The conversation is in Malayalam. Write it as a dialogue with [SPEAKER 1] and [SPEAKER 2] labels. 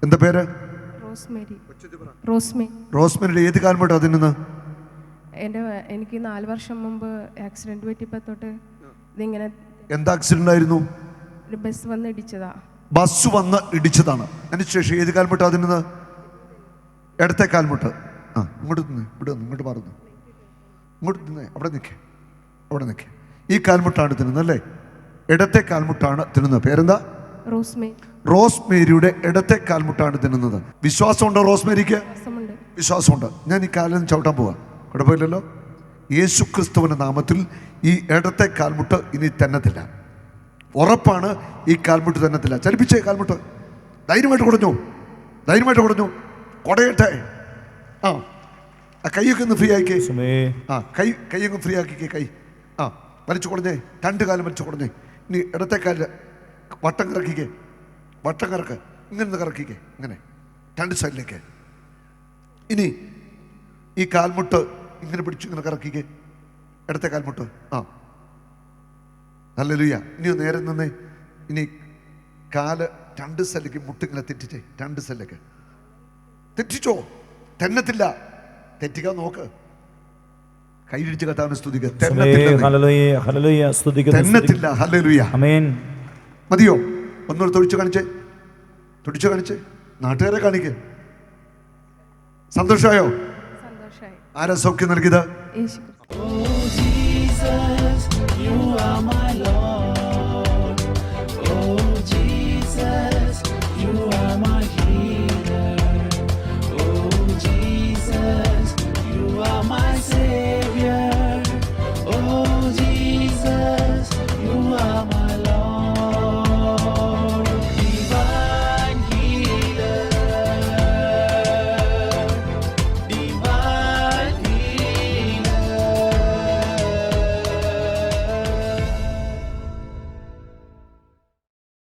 [SPEAKER 1] എന്താ പേര്? റോസ്മേരിയുടെ ഏത് കാൽമുട്ടാ തിന്നുന്നത്?
[SPEAKER 2] എനിക്ക് 4 വർഷം മുമ്പ് ആക്സിഡന്റ് പറ്റിയപ്പോ തൊട്ട് ഇതിങ്ങനെ.
[SPEAKER 1] എന്താ ആക്സിഡന്റ് ആയിരുന്നു?
[SPEAKER 2] ഒരു ബസ് വന്ന് ഇടിച്ചതാ.
[SPEAKER 1] ബസ് വന്ന് ഇടിച്ചതാണ്. അതിനുശേഷം ഏത് കാൽമുട്ടാ തിന്നുന്നത്? ഇടത്തെ കാൽമുട്ട്. ഇങ്ങോട്ട് തിന്ന്, ഇവിടെ ഇങ്ങോട്ട് മാറുന്നു, ഇങ്ങോട്ട് തിന്നേ, അവിടെ നിൽക്കേ. ഈ കാൽമുട്ടാണ് തിന്നുന്നത് അല്ലേ? ഇടത്തെ കാൽമുട്ടാണ് തിന്നുന്നത്. പേരെന്താ? റോസ്മേരിയുടെ ഇടത്തെ കാൽമുട്ടാണ് തിന്നുന്നത്. വിശ്വാസമുണ്ടോ റോസ്മേരിക്ക്? വിശ്വാസമുണ്ട്. ഞാൻ ഈ കാലിൽ നിന്ന് ചവിട്ടാൻ പോവാ, കുഴപ്പമില്ലല്ലോ. യേശു ക്രിസ്തുവിന്റെ നാമത്തിൽ ഈ ഇടത്തെ കാൽമുട്ട് ഇനി തന്നത്തില്ല. ഉറപ്പാണ്, ഈ കാൽമുട്ട് തന്നത്തില്ല. ചലിപ്പിച്ചേ കാൽമുട്ട്. ധൈര്യമായിട്ട് കുടഞ്ഞു. കൊടയട്ടെ. കൈയൊക്കെ ഒന്ന് ഫ്രീ ആക്കിക്കേ. കൈയൊക്കെ ഫ്രീ ആക്കിക്കേ. കൈ വലിച്ചു കുടഞ്ഞേ. 2 കാലം വലിച്ചു കുടഞ്ഞേ. ഇനി ഇടത്തെ കാലിൽ വട്ടം കറക്ക്. ഇങ്ങനെ കറക്കിക്കേ. ഇങ്ങനെ 2 സൈഡിലേക്ക്. ഇനി ഈ കാൽമുട്ട് ഇങ്ങനെ പിടിച്ചു ഇങ്ങനെ കറക്കിക്കേ. ഇടത്തെ കാൽമുട്ട്. ഹല്ലേലൂയ. ഇനി നേരെ നിന്നേ. ഇനി കാല് 2 സൈഡിലേക്ക് മുട്ടിങ്ങനെ തെറ്റിച്ചേ. 2 സൈഡിലേക്ക് തെറ്റിച്ചോ. തെന്നത്തില്ല. തെറ്റിക്കാൻ നോക്ക്. കൈയിടിച്ച് കർത്താവിനെ സ്തുതിക്കുക. തെന്നത്തില്ല. ഹല്ലേലൂയ. മതിയോ? ഒന്നുകൂടെ തൊഴിച്ചു കാണിച്ചേ. നാട്ടുകാരെ കാണിക്കേ. സന്തോഷമായോ? ആരാ സൗഖ്യം നൽകിയത്?